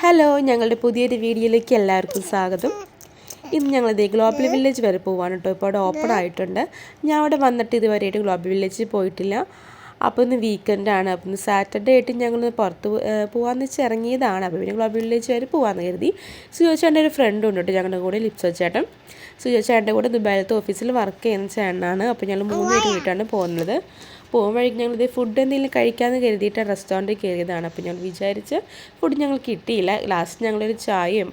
Hello, ഞങ്ങളുടെ പുതിയൊരു വീഡിയോയിലേക്ക് എല്ലാവർക്കും സ്വാഗതം. ഇന്ന് ഞങ്ങളിത് ഗ്ലോബൽ വില്ലേജ് വരെ പോവാണ് കേട്ടോ. ഇപ്പോൾ അവിടെ ഓപ്പൺ ആയിട്ടുണ്ട്. ഞാൻ അവിടെ വന്നിട്ട് ഇതുവരെയായിട്ട് ഗ്ലോബൽ വില്ലേജിൽ പോയിട്ടില്ല. അപ്പോൾ ഇന്ന് വീക്കെൻഡാണ്. അപ്പോൾ ഇന്ന് സാറ്റർഡേ ആയിട്ട് ഞങ്ങൾ പുറത്ത് പോകാമെന്ന് വെച്ച് ഇറങ്ങിയതാണ്. അപ്പോൾ പിന്നെ ഗ്ലോബൽ വില്ലേജ് വരെ പോകാമെന്ന് കരുതി. സുജോ ചേട്ടൻ്റെ ഒരു ഫ്രണ്ട് ഉണ്ട് കേട്ടോ ഞങ്ങളുടെ കൂടെ, ലിപ്സോ ചേട്ടൻ. സുജോ ചേട്ടൻ്റെ കൂടെ ദുബായിലത്തെ ഓഫീസിൽ വർക്ക് ചെയ്യുന്ന ചേട്ടനാണ്. അപ്പോൾ ഞങ്ങൾ 3 പേര് വീട്ടാണ് പോകുന്നത്. പോകുമ്പോഴേക്കും ഞങ്ങളിത് ഫുഡ് എന്തെങ്കിലും കഴിക്കാമെന്ന് കരുതിയിട്ട് റെസ്റ്റോറൻറ്റിൽ കയറിയതാണ്. അപ്പോൾ ഞങ്ങൾ വിചാരിച്ച് ഫുഡ് ഞങ്ങൾ കിട്ടിയില്ല. ലാസ്റ്റ് ഞങ്ങളൊരു ചായയും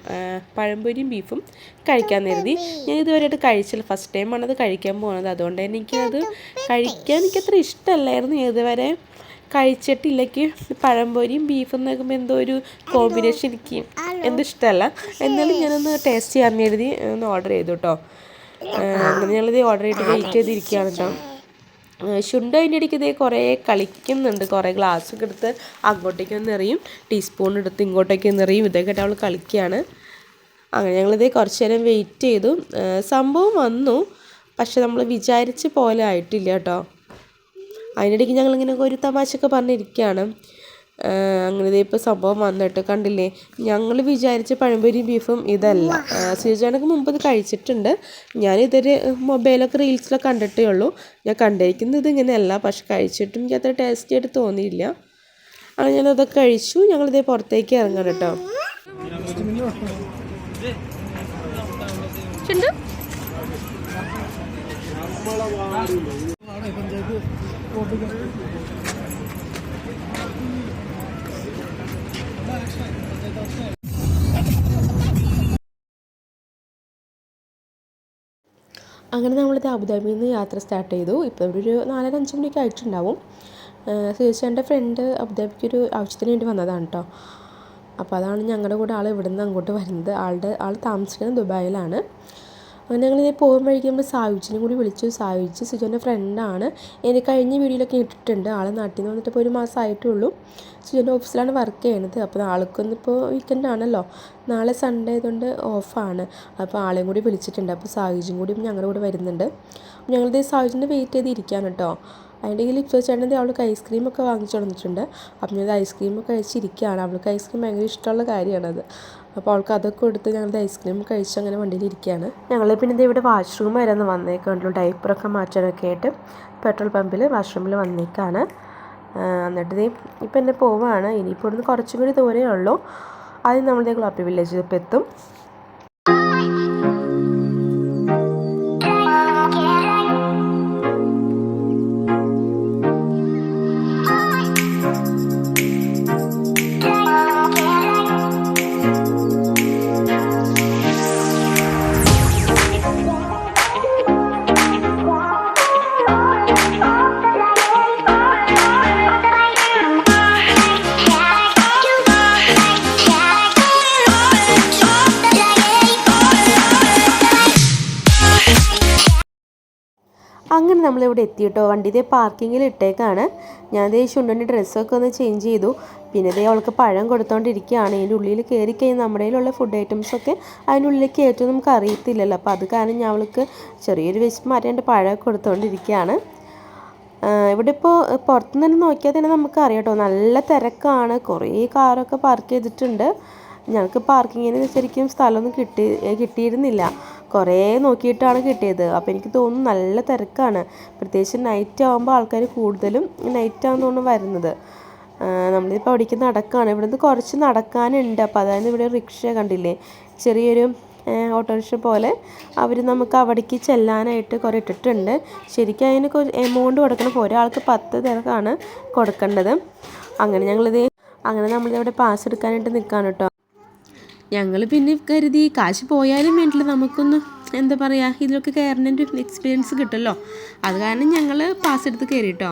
പഴംപൊരിയും ബീഫും കഴിക്കാമെന്ന് കരുതി. ഞാൻ ഇതുവരെയായിട്ട് കഴിച്ചില്ല, ഫസ്റ്റ് ടൈമാണ് അത് കഴിക്കാൻ പോകുന്നത്. അതുകൊണ്ട് തന്നെ എനിക്കത് കഴിക്കാൻ എനിക്കത്ര ഇഷ്ടമല്ലായിരുന്നു. ഇതുവരെ കഴിച്ചിട്ടില്ലെങ്കിൽ പഴംപൊരിയും ബീഫും നോക്കുമ്പോൾ എന്തോ ഒരു കോമ്പിനേഷൻ എനിക്ക് എന്തോ ഇഷ്ടമല്ല. എന്നാലും ഞാനൊന്ന് ടേസ്റ്റ് ചെയ്യാമെന്ന് കരുതി ഒന്ന് ഓർഡർ ചെയ്തു കേട്ടോ. അങ്ങനെ ഞങ്ങളിത് ഓർഡർ ചെയ്തിട്ട് വെയിറ്റ് ചെയ്തിരിക്കുകയാണ് കേട്ടോ. ശുണ്ട് അതിൻ്റെ ഇടയ്ക്ക് ഇതേ കുറേ കളിക്കുന്നുണ്ട്. കുറേ ഗ്ലാസ്സൊക്കെ എടുത്ത് അങ്ങോട്ടേക്കൊന്ന് എറിയും, ടീസ്പൂൺ എടുത്ത് ഇങ്ങോട്ടേക്കൊന്ന് എറിയും. ഇതൊക്കെ ആയിട്ട് അവൾ കളിക്കുകയാണ്. അങ്ങനെ ഞങ്ങളിതേ കുറച്ച് നേരം വെയിറ്റ് ചെയ്തു. സംഭവം വന്നു, പക്ഷെ നമ്മൾ വിചാരിച്ച പോലെ ആയിട്ടില്ല കേട്ടോ. അതിനിടയ്ക്ക് ഞങ്ങളിങ്ങനെ ഒരു തമാശയൊക്കെ പറഞ്ഞിരിക്കുകയാണ്. അങ്ങനെ ഇതേ ഇപ്പോൾ സംഭവം വന്നിട്ട് കണ്ടില്ലേ, ഞങ്ങൾ വിചാരിച്ച പഴംപൊരി ബീഫും ഇതല്ല. സിജാനൊക്കെ മുമ്പ് ഇത് കഴിച്ചിട്ടുണ്ട്. ഞാനിതൊരു മൊബൈലൊക്കെ റീൽസിലൊക്കെ കണ്ടിട്ടേ ഉള്ളൂ. ഞാൻ കണ്ടിരിക്കുന്നത് ഇങ്ങനെയല്ല, പക്ഷെ കഴിച്ചിട്ടും എനിക്ക് അത്ര ടേസ്റ്റി ആയിട്ട് തോന്നിയില്ല. അങ്ങനെ ഞാനതൊക്കെ കഴിച്ചു. ഞങ്ങളിതേ പുറത്തേക്ക് ഇറങ്ങണം കേട്ടോ. അങ്ങനെ നമ്മളിത് അബുദാബിയിൽ നിന്ന് യാത്ര സ്റ്റാർട്ട് ചെയ്തു. ഇപ്പോൾ ഇവിടെ ഒരു 4-5 മണിയൊക്കെ ആയിട്ടുണ്ടാവും. തീർച്ചയായിട്ടും ഫ്രണ്ട് അബുദാബിക്ക് ഒരു ആവശ്യത്തിന് വേണ്ടി വന്നതാണ് കേട്ടോ. അപ്പോൾ അതാണ് ഞങ്ങളുടെ കൂടെ ആൾ ഇവിടെ നിന്ന് അങ്ങോട്ട് വരുന്നത്. ആൾ താമസിക്കുന്നത് ദുബായിലാണ്. അങ്ങനെ ഞങ്ങളിത് പോകുമ്പോഴേക്കും നമ്മൾ സായുജിനെ കൂടി വിളിച്ചു. സായുജ് സുജോൻ്റെ ഫ്രണ്ടാണ്. എനിക്ക് കഴിഞ്ഞ വീഡിയോയിലൊക്കെ ഇട്ടിട്ടുണ്ട്. ആൾ നാട്ടിൽ നിന്ന് വന്നിട്ട് ഇപ്പോൾ 1 മാസം ആയിട്ടേ ഉള്ളൂ. സുജോൻ്റെ ഓഫീസിലാണ് വർക്ക് ചെയ്യുന്നത്. അപ്പോൾ ആൾക്കൊന്നും ഇപ്പോൾ വീക്കെൻഡ് ആണല്ലോ, നാളെ സൺഡേ ആയതുകൊണ്ട് ഓഫാണ്. അപ്പോൾ ആളെയും കൂടി വിളിച്ചിട്ടുണ്ട്. അപ്പോൾ സായുജും കൂടി ഞങ്ങളുടെ കൂടെ വരുന്നുണ്ട്. ഞങ്ങളിത് സായുജിൻ്റെ വെയിറ്റ് ചെയ്തിരിക്കുകയാണ് കേട്ടോ. അതിൻ്റെ കയ്യിൽ ഇപ്പോൾ ചേട്ടൻ്റെ അവൾക്ക് ഐസ്ക്രീമൊക്കെ വാങ്ങിച്ചു കൊടുത്തിട്ടുണ്ട്. അപ്പം ഞാൻ ഐസ്ക്രീമൊക്കെ കഴിച്ചിരിക്കുകയാണ്. അവൾക്ക് ഐസ്ക്രീം ഭയങ്കര ഇഷ്ടമുള്ള കാര്യമാണത്. അപ്പോൾ അവൾക്ക് അതൊക്കെ കൊടുത്ത് ഞങ്ങളുടെ ഐസ്ക്രീം കഴിച്ച് അങ്ങനെ വണ്ടിയിലിരിക്കുകയാണ്. ഞങ്ങൾ പിന്നെ ഇത് ഇവിടെ വാഷ്റൂം വരെ ഒന്ന് വന്നേക്കാണല്ലോ, ഡൈപ്പറൊക്കെ മാറ്റാനൊക്കെ ആയിട്ട് പെട്രോൾ പമ്പിൽ വാഷ്റൂമിൽ വന്നേക്കാണ്. എന്നിട്ട് ഇത് ഇപ്പം എന്നെ പോവുകയാണ്. ഇനിയിപ്പോൾ ഇവിടുന്ന് കുറച്ചും കൂടി ദൂരമേ ഉള്ളൂ. ആദ്യം നമ്മളുടെ ഗ്ലോബൽ വില്ലേജിൽ ഇപ്പോൾ എത്തും. അങ്ങനെ നമ്മളിവിടെ എത്തി കേട്ടോ. വണ്ടി ഇതേ പാർക്കിങ്ങിൽ ഇട്ടേക്കാണ്. ഞാനതേ ശുണ്ടൻ്റെ ഡ്രസ്സൊക്കെ ഒന്ന് ചേഞ്ച് ചെയ്തു. പിന്നെ ഇതേ അവൾക്ക് പഴം കൊടുത്തോണ്ടിരിക്കുകയാണ്. ഇതിൻ്റെ ഉള്ളിൽ കയറി കഴിഞ്ഞാൽ നമ്മുടെ കയ്യിലുള്ള ഫുഡ് ഐറ്റംസൊക്കെ അതിൻ്റെ ഉള്ളിലേക്ക് ഏറ്റവും നമുക്ക് അറിയത്തില്ലല്ലോ. അപ്പോൾ അത് കാരണം ഞാൻ അവൾക്ക് ചെറിയൊരു വിശപ്പ് മാറ്റേണ്ട പഴമൊക്കെ കൊടുത്തോണ്ടിരിക്കുകയാണ്. ഇവിടെ ഇപ്പോൾ പുറത്തുനിന്ന് തന്നെ നോക്കിയാൽ തന്നെ നമുക്ക് അറിയാം കേട്ടോ, നല്ല തിരക്കാണ്. കുറേ കാറൊക്കെ പാർക്ക് ചെയ്തിട്ടുണ്ട്. ഞങ്ങൾക്ക് പാർക്കിങ്ങിന് ശരിക്കും സ്ഥലമൊന്നും കിട്ടിയിരുന്നില്ല. കുറേ നോക്കിയിട്ടാണ് കിട്ടിയത്. അപ്പോൾ എനിക്ക് തോന്നുന്നു നല്ല തിരക്കാണ്. പ്രത്യേകിച്ച് നൈറ്റ് ആകുമ്പോൾ ആൾക്കാർ കൂടുതലും നൈറ്റാണെന്ന് തോന്നുന്നു വരുന്നത്. നമ്മളിപ്പോൾ അവിടേക്ക് നടക്കുകയാണ്. ഇവിടുന്ന് കുറച്ച് നടക്കാനുണ്ട്. അപ്പോൾ അതായത് ഇവിടെ റിക്ഷ കണ്ടില്ലേ, ചെറിയൊരു ഓട്ടോറിക്ഷ പോലെ അവർ നമുക്ക് അവിടേക്ക് ചെല്ലാനായിട്ട് കുറേ ഇട്ടിട്ടുണ്ട്. ശരിക്കും അതിന് എമൗണ്ട് കൊടുക്കണം. ഇപ്പോൾ ഒരാൾക്ക് 10 തിരക്കാണ് കൊടുക്കേണ്ടത്. അങ്ങനെ നമ്മളിവിടെ പാസ് എടുക്കാനായിട്ട് നിൽക്കുകയാണ് കേട്ടോ. ഞങ്ങൾ പിന്നെ കരുതി കാശ് പോയാലും വേണ്ടില്ല, നമുക്കൊന്ന് എന്താ പറയുക, ഇതിലൊക്കെ കയറുന്നതിൻ്റെ ഒരു എക്സ്പീരിയൻസ് കിട്ടുമല്ലോ. അത് കാരണം ഞങ്ങൾ പാസ് എടുത്ത് കയറി കേട്ടോ.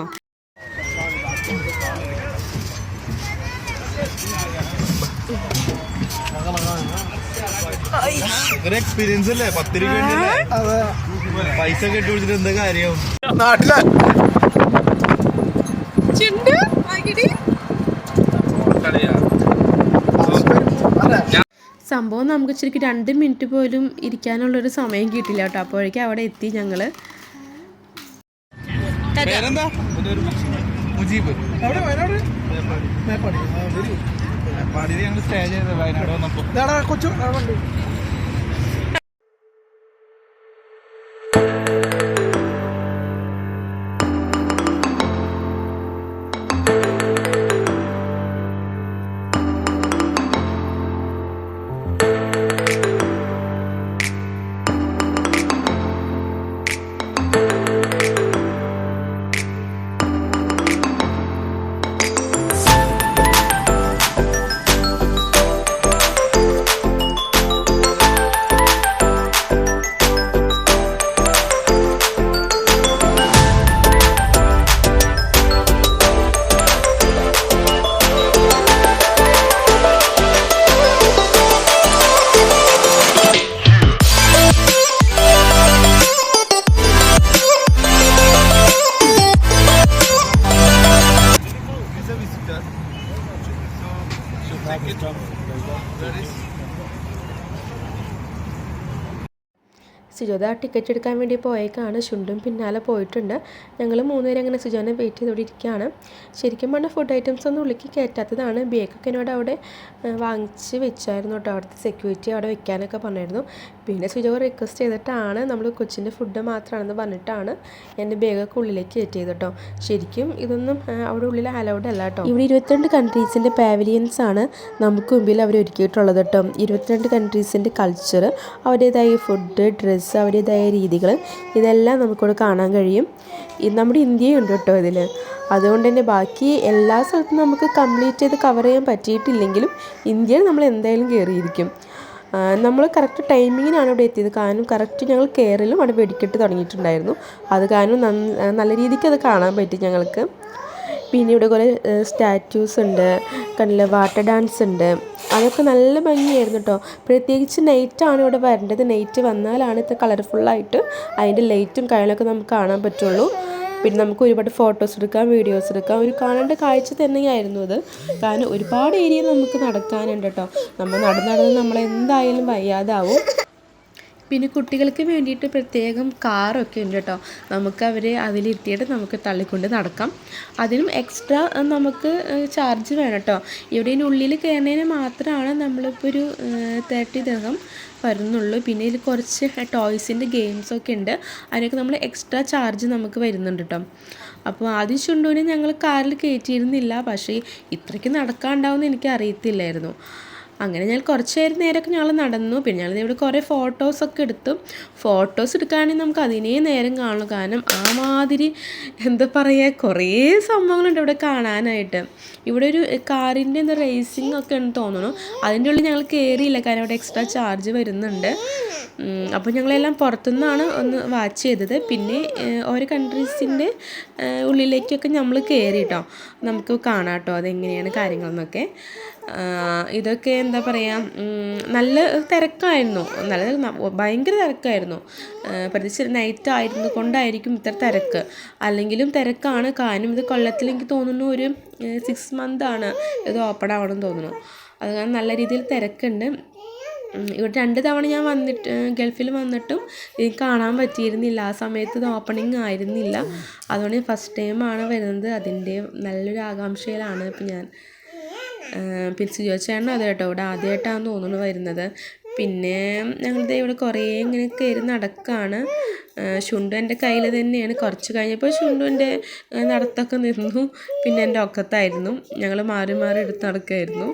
ഒരു എക്സ്പീരിയൻസ് അല്ലേ, 10 രൂപ പൈസ കെട്ടി വിളിച്ചിട്ട് എന്താ കാര്യം. സംഭവം നമുക്ക് ശരിക്കും 2 മിനിറ്റ് പോലും ഇരിക്കാനുള്ളൊരു സമയം കിട്ടില്ല കേട്ടോ. അപ്പോഴേക്കും അവിടെ എത്തി ഞങ്ങൾ. മുജീബ് എവിടെ വയനാട് മേപ്പാടി മേപ്പാടി മേപ്പാടിയിൽ ഞങ്ങൾ സ്റ്റേ ചെയ്തത് വയനാട് വന്നപ്പോൾ കൊച്ചു വണ്ടി സുജോത ടിക്കറ്റ് എടുക്കാൻ വേണ്ടി പോയേക്കാണ്. ശുണ്ടും പിന്നാലെ പോയിട്ടുണ്ട്. ഞങ്ങൾ മൂന്നുപേരും അങ്ങനെ സുജോനെ വെയിറ്റ് ചെയ്തോടെ ഇരിക്കുകയാണ്. ശരിക്കും പറഞ്ഞാൽ ഫുഡ് ഐറ്റംസ് ഒന്നും ഉള്ളിലേക്ക് കയറ്റാത്തതാണ്. ബേക്കൊക്കെ എന്നോട് അവിടെ വാങ്ങിച്ച് വെച്ചായിരുന്നു കേട്ടോ. അവിടുത്തെ സെക്യൂരിറ്റി അവിടെ വെക്കാനൊക്കെ പറഞ്ഞായിരുന്നു. പിന്നെ സുജോ റിക്വസ്റ്റ് ചെയ്തിട്ടാണ് നമ്മൾ കൊച്ചിൻ്റെ ഫുഡ് മാത്രമാണെന്ന് പറഞ്ഞിട്ടാണ് എൻ്റെ ബേഗൊക്കെ ഉള്ളിലേക്ക് കയറ്റിയത് കേട്ടോ. ശരിക്കും ഇതൊന്നും അവിടെ ഉള്ളിൽ അലൗഡ് അല്ല കേട്ടോ. ഇവിടെ 22 കൺട്രീസിൻ്റെ പാവലിയൻസ് ആണ് നമുക്ക് മുമ്പിൽ അവർ ഒരുക്കിയിട്ടുള്ളത് കേട്ടോ. 22 കൺട്രീസിൻ്റെ കൾച്ചർ, അവരുടേതായ ഫുഡ്, ഡ്രസ്സ്, അവരുടേതായ രീതികൾ, ഇതെല്ലാം നമുക്കിവിടെ കാണാൻ കഴിയും. നമ്മുടെ ഇന്ത്യയുണ്ട് കേട്ടോ ഇതിൽ. അതുകൊണ്ട് തന്നെ ബാക്കി എല്ലാ സ്ഥലത്തും നമുക്ക് കംപ്ലീറ്റ് ചെയ്ത് കവർ ചെയ്യാൻ പറ്റിയിട്ടില്ലെങ്കിലും ഇന്ത്യയിൽ നമ്മൾ എന്തായാലും കയറിയിരിക്കും. നമ്മൾ കറക്റ്റ് ടൈമിങ്ങിനാണ് ഇവിടെ എത്തിയത്. കാരണം കറക്റ്റ് ഞങ്ങൾ കയറലും അവിടെ വെടിക്കെട്ട് തുടങ്ങിയിട്ടുണ്ടായിരുന്നു. അത് കാരണം നല്ല രീതിക്ക് അത് കാണാൻ പറ്റി ഞങ്ങൾക്ക്. പിന്നെ ഇവിടെ കുറേ സ്റ്റാറ്റ്യൂസ് ഉണ്ട്, കണ്ടില്ല, വാട്ടർ ഡാൻസ് ഉണ്ട്. അതൊക്കെ നല്ല ഭംഗിയായിരുന്നു കേട്ടോ. പ്രത്യേകിച്ച് നൈറ്റാണ് ഇവിടെ വരേണ്ടത്. നൈറ്റ് വന്നാലാണ് ഇത്ര കളർഫുള്ളായിട്ട് അതിൻ്റെ ലൈറ്റും കാര്യങ്ങളൊക്കെ നമുക്ക് കാണാൻ പറ്റുള്ളൂ. പിന്നെ നമുക്ക് ഒരുപാട് ഫോട്ടോസ് എടുക്കാം, വീഡിയോസ് എടുക്കാം. ഒരു കാണേണ്ട കാഴ്ച തന്നെയായിരുന്നു അത്. കാരണം ഒരുപാട് ഏരിയ നമുക്ക് നടക്കാനുണ്ട് കേട്ടോ. നമ്മൾ നടന്ന് നമ്മളെന്തായാലും വയ്യാതാവും. പിന്നെ കുട്ടികൾക്ക് വേണ്ടിയിട്ട് പ്രത്യേകം കാറൊക്കെ ഉണ്ട് കേട്ടോ. നമുക്ക് അവരെ അതിലിരുത്തിയിട്ട് നമുക്ക് തള്ളിക്കൊണ്ട് നടക്കാം. അതിനും എക്സ്ട്രാ നമുക്ക് ചാർജ് വേണം കേട്ടോ. ഇവിടെ ഉള്ളിൽ കയറുന്നതിന് മാത്രമാണ് നമ്മളിപ്പോൾ ഒരു 30 ദിർഹം വരുന്നുള്ളൂ. പിന്നെ ഇതിൽ കുറച്ച് ടോയ്സിൻ്റെ ഗെയിംസൊക്കെ ഉണ്ട്. അതിനൊക്കെ നമ്മൾ എക്സ്ട്രാ ചാർജ് നമുക്ക് വരുന്നുണ്ട് കേട്ടോ. അപ്പോൾ ആദ്യം ചുണ്ടുവിനെ ഞങ്ങൾ കാറിൽ കയറ്റിയിരുന്നില്ല. പക്ഷേ ഇത്രയ്ക്ക് നടക്കാനുണ്ടാവുമെന്ന് എനിക്ക് അറിയത്തില്ലായിരുന്നു. അങ്ങനെ ഞങ്ങൾ കുറച്ച് നേരമൊക്കെ ഞങ്ങൾ നടന്നു. പിന്നെ ഞങ്ങൾ ഇവിടെ കുറേ ഫോട്ടോസൊക്കെ എടുത്തു. ഫോട്ടോസ് എടുക്കുകയാണെങ്കിൽ നമുക്ക് അതിനേ നേരം കാണുള്ളൂ. കാരണം ആ മാതിരി എന്താ പറയുക, കുറേ സംഭവങ്ങളുണ്ട് ഇവിടെ കാണാനായിട്ട്. ഇവിടെ ഒരു കാറിൻ്റെ റേസിംഗ് ഒക്കെ ഉണ്ടെന്ന് തോന്നുന്നു. അതിൻ്റെ ഉള്ളിൽ ഞങ്ങൾ കയറിയില്ല, കാരണം അവിടെ എക്സ്ട്രാ ചാർജ് വരുന്നുണ്ട്. അപ്പോൾ ഞങ്ങളെല്ലാം പുറത്തുനിന്നാണ് ഒന്ന് വാച്ച് ചെയ്തത്. പിന്നെ ഓരോ കൺട്രീസിൻ്റെ ഉള്ളിലേക്കൊക്കെ നമ്മൾ കയറി കേട്ടോ. നമുക്ക് കാണാം കേട്ടോ അതെങ്ങനെയാണ് കാര്യങ്ങളെന്നൊക്കെ. ഇതൊക്കെ എന്താ പറയുക, നല്ല തിരക്കായിരുന്നു. ഭയങ്കര തിരക്കായിരുന്നു. പ്രത്യേകിച്ച് നൈറ്റ് ആയിരുന്നു കൊണ്ടായിരിക്കും ഇത്ര തിരക്ക്. അല്ലെങ്കിലും തിരക്കാണ്. കാരണം ഇത് കൊല്ലത്തിൽ എനിക്ക് തോന്നുന്നു ഒരു 6 മന്താണ് ഇത് ഓപ്പൺ ആവണമെന്ന് തോന്നുന്നു. അത് കാരണം നല്ല രീതിയിൽ തിരക്കുണ്ട്. ഇവിടെ 2 തവണ ഞാൻ ഗൾഫിൽ വന്നിട്ടും എനിക്ക് കാണാൻ പറ്റിയിരുന്നില്ല. ആ സമയത്ത് ഇത് ഓപ്പണിങ് ആയിരുന്നില്ല. അതുകൊണ്ട് ഫസ്റ്റ് ടൈമാണ് വരുന്നത്. അതിൻ്റെ നല്ലൊരു ആകാംക്ഷയിലാണ് ഇപ്പം ഞാൻ. പിന്നെ സുജോച്ചേട്ടനും അത് കേട്ടോ ഇവിടെ ആദ്യമായിട്ടാണെന്ന് തോന്നുന്നു വരുന്നത്. പിന്നെ ഞങ്ങളുടെ ഇവിടെ കുറേ ഇങ്ങനെ കയറി നടക്കുകയാണ്. ശുണ്ടു എൻ്റെ കയ്യിൽ തന്നെയാണ്. കുറച്ച് കഴിഞ്ഞപ്പോൾ ശുണ്ടുവിൻ്റെ നടത്തൊക്കെ നിന്നു. പിന്നെ എൻ്റെ ഒക്കത്തായിരുന്നു. ഞങ്ങൾ മാറി മാറി എടുത്ത് നടക്കുമായിരുന്നു.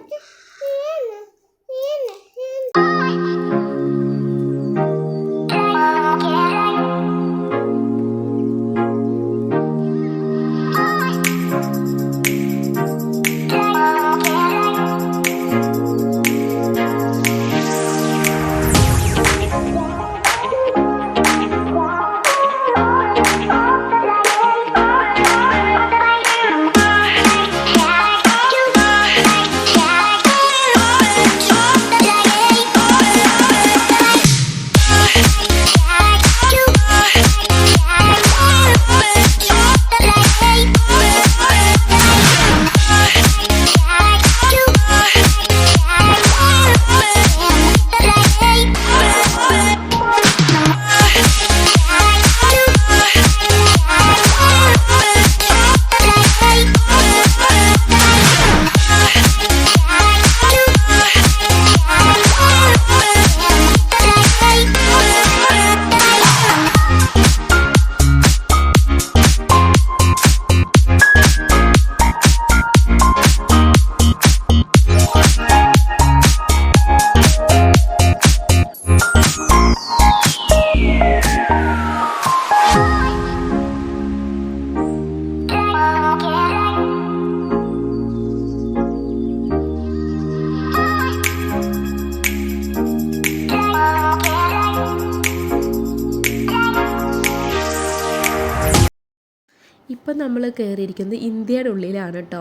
ഇപ്പം നമ്മൾ കയറിയിരിക്കുന്നത് ഇന്ത്യയുടെ ഉള്ളിലാണ് കേട്ടോ.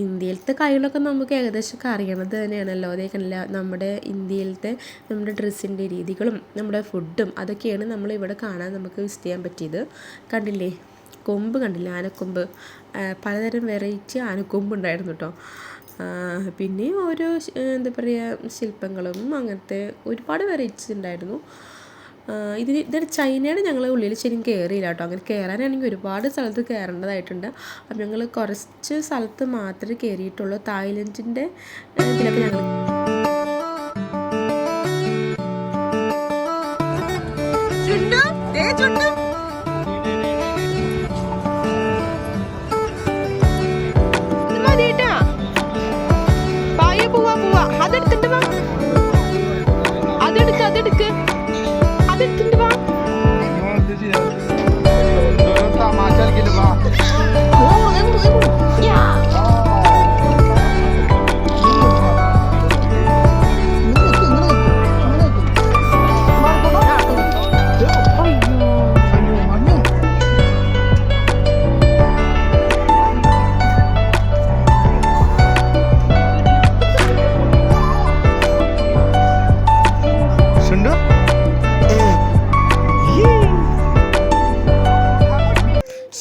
ഇന്ത്യയിലത്തെ കാര്യങ്ങളൊക്കെ നമുക്ക് ഏകദേശമൊക്കെ അറിയണത് തന്നെയാണല്ലോ. അതേ കണ്ടില്ല, നമ്മുടെ ഇന്ത്യയിലത്തെ നമ്മുടെ ഡ്രസ്സിൻ്റെ രീതികളും നമ്മുടെ ഫുഡും അതൊക്കെയാണ് നമ്മളിവിടെ കാണാൻ നമുക്ക് വിസിറ്റ് ചെയ്യാൻ പറ്റിയത്. കണ്ടില്ലേ, കൊമ്പ് കണ്ടില്ലേ, ആനക്കൊമ്പ്, പലതരം വെറൈറ്റി ആനക്കൊമ്പ് ഉണ്ടായിരുന്നു കേട്ടോ. പിന്നെ ഓരോ എന്താ പറയുക ശില്പങ്ങളും അങ്ങനത്തെ ഒരുപാട് വെറൈറ്റീസ് ഉണ്ടായിരുന്നു. ഇതൊരു ചൈനയുടെ ഞങ്ങൾ ഉള്ളിൽ ശരിക്കും കയറിയില്ല കേട്ടോ. അങ്ങനെ കയറാനാണെങ്കിൽ ഒരുപാട് സ്ഥലത്ത് കയറേണ്ടതായിട്ടുണ്ട്. അപ്പം ഞങ്ങൾ കുറച്ച് സ്ഥലത്ത് മാത്രമേ കയറിയിട്ടുള്ളൂ. തായ്ലൻഡിൻ്റെ ഇതിലൊക്കെ ഞങ്ങൾ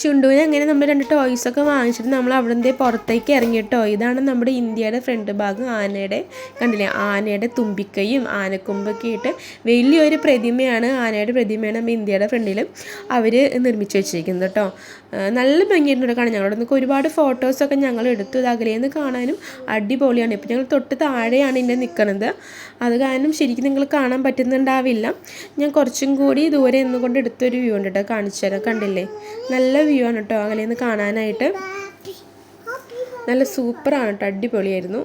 ഷുണ്ടുവിന് അങ്ങനെ നമ്മൾ 2 ടോയ്സൊക്കെ വാങ്ങിച്ചിട്ട് നമ്മൾ അവിടെ നിന്ന് പുറത്തേക്ക് ഇറങ്ങിയിട്ടോ. ഇതാണ് നമ്മുടെ ഇന്ത്യയുടെ ഫ്രണ്ട് ഭാഗം. ആനയുടെ കണ്ടില്ലേ, ആനയുടെ തുമ്പിക്കൈയും ആനക്കൊമ്പൊക്കെ ആയിട്ട് വലിയൊരു പ്രതിമയാണ്, ആനയുടെ പ്രതിമയാണ് നമ്മൾ ഇന്ത്യയുടെ ഫ്രണ്ടിൽ അവർ നിർമ്മിച്ച് വെച്ചിരിക്കുന്നത് കേട്ടോ. നല്ല ഭംഗിയായിട്ട് കാണാൻ. ഞങ്ങളുടെ നിന്നൊക്കെ ഒരുപാട് ഫോട്ടോസൊക്കെ ഞങ്ങൾ എടുത്തു. ഇത് അകലേന്ന് കാണാനും അടിപൊളിയാണ്. ഇപ്പം ഞങ്ങൾ തൊട്ട് താഴെയാണ് ഇതിൻ്റെ നിൽക്കുന്നത്. അത് കാരണം ശരിക്കും നിങ്ങൾ കാണാൻ പറ്റുന്നുണ്ടാവില്ല. ഞാൻ കുറച്ചും കൂടി ദൂരെ നിന്നുകൊണ്ട് എടുത്തൊരു വ്യൂ ഉണ്ട് കേട്ടോ, കാണിച്ചു തരാം. കണ്ടില്ലേ, നല്ല വ്യൂ ആണ് കേട്ടോ അകലേന്ന് കാണാനായിട്ട്. നല്ല സൂപ്പറാണ് കേട്ടോ, അടിപൊളിയായിരുന്നു.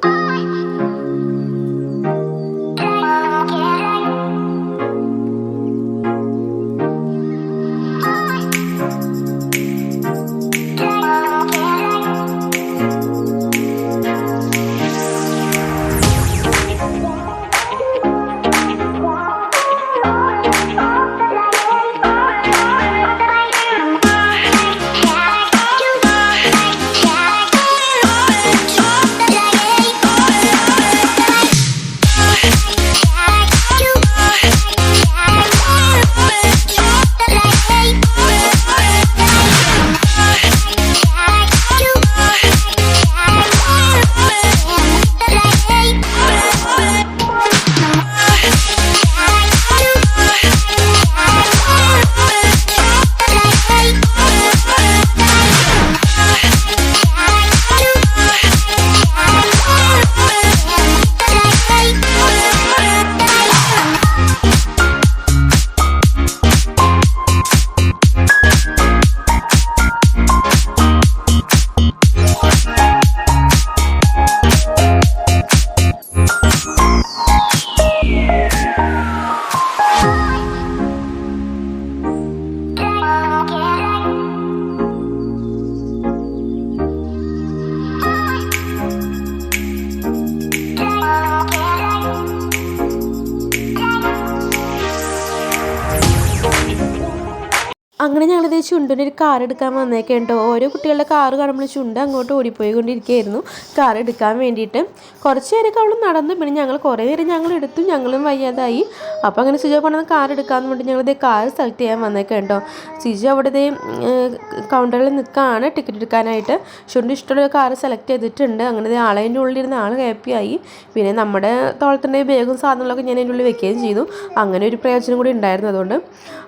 അങ്ങനെ ഞങ്ങളിത് ചുണ്ടിൻ്റെ ഒരു കാർ എടുക്കാൻ വന്നേക്കേട്ടോ. ഓരോ കുട്ടികളുടെ കാറ് കാണുമ്പോൾ ചുണ്ട് അങ്ങോട്ട് ഓടിപ്പോയിക്കൊണ്ടിരിക്കുകയായിരുന്നു കാർ എടുക്കാൻ വേണ്ടിയിട്ട്. കുറച്ച് നേരമൊക്കെ അവൾ നടന്നു. പിന്നെ ഞങ്ങൾ കുറേ നേരം ഞങ്ങൾ എടുത്തു, ഞങ്ങളും വയ്യാതായി. അപ്പോൾ അങ്ങനെ സിജോ കൊണ്ടുവന്ന് കാർ എടുക്കാമെന്ന് വേണ്ടി ഞങ്ങളിതേ കാർ സെലക്ട് ചെയ്യാൻ വന്നേക്കേട്ടോ. സിജോ അവിടെ കൗണ്ടറിൽ നിൽക്കുകയാണ് ടിക്കറ്റ് എടുക്കാനായിട്ട്. ചുണ്ട് ഇഷ്ടമുള്ള കാർ സെലക്ട് ചെയ്തിട്ടുണ്ട്. അങ്ങനെ ആളതിൻ്റെ ഉള്ളിലിരുന്ന് ആൾ ഹാപ്പിയായി. പിന്നെ നമ്മുടെ തോളത്തിൻ്റെ ബാഗും സാധനങ്ങളൊക്കെ ഞാൻ അതിൻ്റെ ഉള്ളിൽ വെക്കുകയും ചെയ്തു. അങ്ങനെ ഒരു പ്രയോജനം കൂടി ഉണ്ടായിരുന്നു. അതുകൊണ്ട്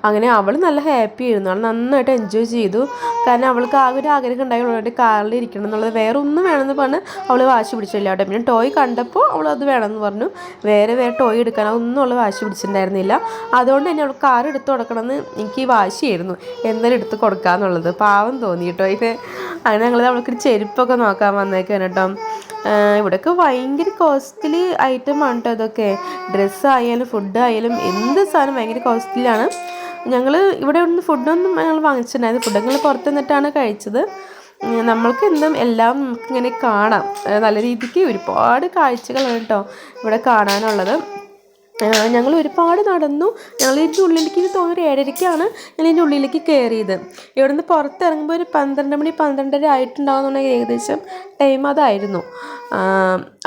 അങ്ങനെ അവൾ നല്ല ഹാപ്പി ആയിരുന്നു. അവൾ നന്നായിട്ട് എൻജോയ് ചെയ്തു. കാരണം അവൾക്ക് ആകെ ഒരു ആഗ്രഹം ഉണ്ടായി കാറിൽ ഇരിക്കണം എന്നുള്ളത്. വേറെ ഒന്നും വേണമെന്ന് പറഞ്ഞ് അവൾ വാശി പിടിച്ചില്ല കേട്ടോ. പിന്നെ ടോയ് കണ്ടപ്പോൾ അവൾ അത് വേണമെന്ന് പറഞ്ഞു. വേറെ ടോയ് എടുക്കാൻ അതൊന്നും അവൾ വാശി പിടിച്ചിട്ടുണ്ടായിരുന്നില്ല. അതുകൊണ്ട് തന്നെ അവൾ കാർ എടുത്ത് കൊടുക്കണമെന്ന് എനിക്ക് വാശിയായിരുന്നു, എന്തായാലും എടുത്ത് കൊടുക്കാമെന്നുള്ളത്. പാവം തോന്നി കേട്ടോ ഇത്. അങ്ങനെ ഞങ്ങൾ അവൾക്കൊരു ചെരുപ്പൊക്കെ നോക്കാൻ വന്നേക്കാണ് കേട്ടോ. ഇവിടെയൊക്കെ ഭയങ്കര കോസ്റ്റ്ലി ഐറ്റമാണ് കേട്ടോ ഇതൊക്കെ. ഡ്രസ്സായാലും ഫുഡായാലും എന്ത് സാധനം ഭയങ്കര കോസ്റ്റ്ലിയാണ്. ഞങ്ങൾ ഇവിടെ ഒന്നും ഫുഡൊന്നും ഞങ്ങൾ വാങ്ങിച്ചിട്ടുണ്ടായിരുന്നു. ഫുഡ് ഞങ്ങൾ പുറത്ത് നിന്നിട്ടാണ് കഴിച്ചത്. നമ്മൾക്ക് എന്തും എല്ലാം നമുക്കിങ്ങനെ കാണാം. നല്ല രീതിക്ക് ഒരുപാട് കാഴ്ചകളാണ് കേട്ടോ ഇവിടെ കാണാനുള്ളത്. ഞങ്ങൾ ഒരുപാട് നടന്നു. ഞങ്ങൾ ഇതിൻ്റെ ഉള്ളിലേക്ക് എനിക്ക് തോന്നുന്നു 7:30-ക്കാണ് ഞങ്ങൾ ഇതിൻ്റെ ഉള്ളിലേക്ക് കയറിയത്. ഇവിടെ നിന്ന് പുറത്തിറങ്ങുമ്പോൾ ഒരു 12 മണി 12:30 ആയിട്ടുണ്ടാകുന്നുണ്ടെങ്കിൽ ഏകദേശം ടൈം അതായിരുന്നു.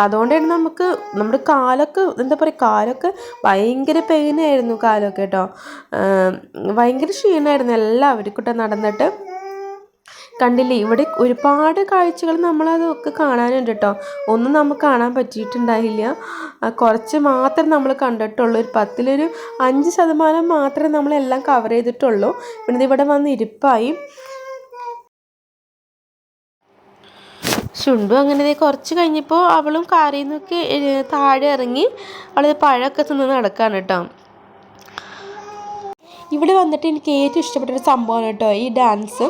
അതുകൊണ്ടാണ് നമുക്ക് നമ്മുടെ കാലൊക്കെ എന്താ പറയുക, കാലൊക്കെ ഭയങ്കര പെയിനായിരുന്നു കാലൊക്കെ കേട്ടോ. ഭയങ്കര ക്ഷീണമായിരുന്നു എല്ലാവർക്കും കേട്ടോ നടന്നിട്ട്. കണ്ടില്ലേ, ഇവിടെ ഒരുപാട് കാഴ്ചകൾ നമ്മളതൊക്കെ കാണാനുണ്ട് കേട്ടോ. ഒന്നും നമുക്ക് കാണാൻ പറ്റിയിട്ടുണ്ടായില്ല. കുറച്ച് മാത്രം നമ്മൾ കണ്ടിട്ടുള്ളൂ. ഒരു 10-ൽ 5% മാത്രമേ നമ്മളെല്ലാം കവർ ചെയ്തിട്ടുള്ളൂ. പിന്നെ ഇവിടെ വന്ന് ഇരിപ്പായി. ചുണ്ടു അങ്ങനെ കുറച്ച് കഴിഞ്ഞപ്പോൾ അവളും കാറിൽ നിന്നൊക്കെ താഴെ ഇറങ്ങി അവൾ പഴമൊക്കെ തിന്ന് നടക്കാണ് കേട്ടോ. ഇവിടെ വന്നിട്ട് എനിക്ക് ഏറ്റവും ഇഷ്ടപ്പെട്ടൊരു സംഭവമാണ് കേട്ടോ ഈ ഡാൻസ്.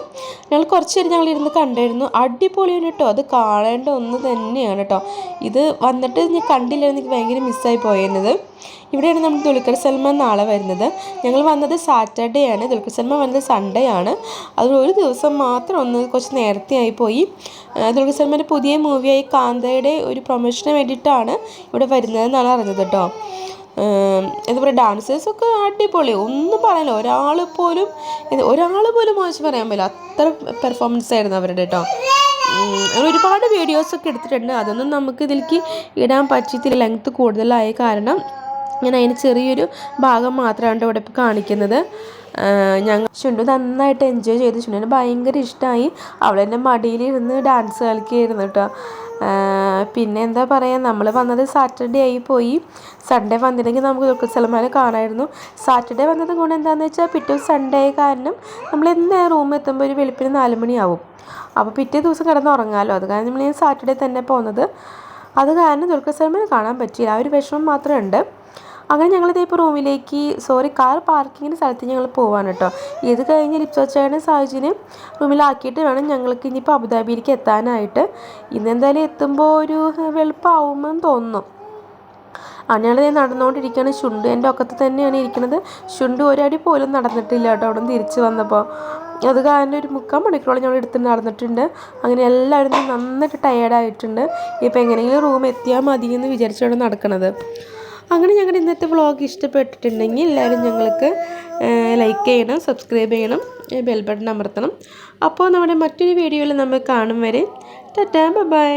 ഞങ്ങൾ കുറച്ച് നേരം ഞങ്ങളിരുന്ന് കണ്ടായിരുന്നു. അടിപൊളിയാണ് കേട്ടോ. അത് കാണേണ്ട ഒന്ന് തന്നെയാണ് കേട്ടോ. ഇത് വന്നിട്ട് ഞാൻ കണ്ടില്ലായിരുന്നു, എനിക്ക് ഭയങ്കര മിസ്സായി പോയിരുന്നത്. ഇവിടെയാണ് നമ്മൾ ദുൽഖർ സൽമാൻ നാളെ വരുന്നത്. ഞങ്ങൾ വന്നത് സാറ്റർഡേ ആണ്, ദുൽഖർ സൽമാൻ വന്നത് സൺഡേ ആണ്. അത് ഒരു ദിവസം മാത്രം കുറച്ച് നേരത്തെ ആയിപ്പോയി. ദുൽഖർ സൽമാൻ്റെ പുതിയ മൂവിയായി കാന്തയുടെ ഒരു പ്രൊമോഷന് വേണ്ടിയിട്ടാണ് ഇവിടെ വരുന്നതെന്നാണ് അറിഞ്ഞത് കേട്ടോ. എന്താ പറയുക, ഡാൻസേഴ്സൊക്കെ അടിപൊളി, ഒന്നും പറയാനില്ല. ഒരാൾ പോലും മോശം പറയാൻ പറ്റില്ല, അത്ര പെർഫോമൻസ് ആയിരുന്നു അവരുടെ കേട്ടോ. ഒരുപാട് വീഡിയോസൊക്കെ എടുത്തിട്ടുണ്ട്. അതൊന്നും നമുക്ക് ഇതിലേക്ക് ഇടാൻ പറ്റിയിട്ടില്ല, ലെങ്ത്ത് കൂടുതലായ കാരണം ഞാൻ അതിന് ചെറിയൊരു ഭാഗം മാത്രമാണ് ഇവിടെ ഇപ്പോൾ കാണിക്കുന്നത്. ഞങ്ങൾ ചുണ്ടു നന്നായിട്ട് എൻജോയ് ചെയ്തു. ചുണ്ടിന് ഭയങ്കര ഇഷ്ടമായി. അവളെൻ്റെ മടിയിലിരുന്ന് ഡാൻസ് കളിക്കുകയായിരുന്നു കേട്ടോ. പിന്നെ എന്താ പറയുക, നമ്മൾ വന്നത് സാറ്റർഡേ ആയി പോയി. സൺഡേ വന്നില്ലെങ്കിൽ നമുക്ക് ദുൽഖർ സൽമാനെ കാണാമായിരുന്നു. സാറ്റർഡേ വന്നത് കൊണ്ട് എന്താണെന്ന് വെച്ചാൽ പിറ്റേ സൺഡേ ആയ കാരണം നമ്മൾ എന്തായാലും റൂമിൽ എത്തുമ്പോൾ ഒരു വെളുപ്പിന് 4 മണിയാവും. അപ്പോൾ പിറ്റേ ദിവസം കിടന്ന് ഉറങ്ങാമല്ലോ. അത് കാരണം നമ്മൾ സാറ്റർഡേ തന്നെ പോകുന്നത്. അത് കാരണം ദുൽഖർ സൽമാനെ കാണാൻ പറ്റിയില്ല. ആ ഒരു വിഷമം മാത്രമേ ഉണ്ട്. അങ്ങനെ ഞങ്ങളിതേപ്പോൾ റൂമിലേക്ക് കാർ പാർക്കിങ്ങിൻ്റെ സ്ഥലത്ത് ഞങ്ങൾ പോവാണ് കേട്ടോ. ഇത് കഴിഞ്ഞ് ലിപ്സോച്ചയുടെ സാഹചര്യം റൂമിലാക്കിയിട്ട് വേണം ഞങ്ങൾക്ക് ഇനിയിപ്പോൾ അബുദാബിയിലേക്ക് എത്താനായിട്ട്. ഇന്നെന്തായാലും എത്തുമ്പോൾ ഒരു വെളുപ്പാവുമെന്ന് തോന്നുന്നു. ഞങ്ങളിത് നടന്നുകൊണ്ടിരിക്കുകയാണ്. ചുണ്ടു എൻ്റെ ഒക്കത്ത് തന്നെയാണ് ഇരിക്കുന്നത്. ചുണ്ടു ഒരടി പോലും നടന്നിട്ടില്ല കേട്ടോ. അവിടെ നിന്ന് തിരിച്ച് വന്നപ്പോൾ അത് കാരണം ഒരു 3/4 മണിക്കൂറോളം ഞങ്ങൾ എടുത്ത് നടന്നിട്ടുണ്ട്. അങ്ങനെ എല്ലാവരും നന്നായിട്ട് ടയേർഡായിട്ടുണ്ട്. ഇപ്പോൾ എങ്ങനെയെങ്കിലും റൂം എത്തിയാൽ മതി എന്ന് വിചാരിച്ചാണ് നടക്കുന്നത്. അങ്ങനെ ഞങ്ങളുടെ ഇന്നത്തെ വ്ളോഗ് ഇഷ്ടപ്പെട്ടിട്ടുണ്ടെങ്കിൽ എല്ലാവരും ഞങ്ങൾക്ക് ലൈക്ക് ചെയ്യണം, സബ്സ്ക്രൈബ് ചെയ്യണം, ബെൽ ബട്ടൺ അമർത്തണം. അപ്പോൾ നമ്മുടെ മറ്റൊരു വീഡിയോയിൽ നമ്മൾ കാണും വരെ ടാറ്റാ ബൈ.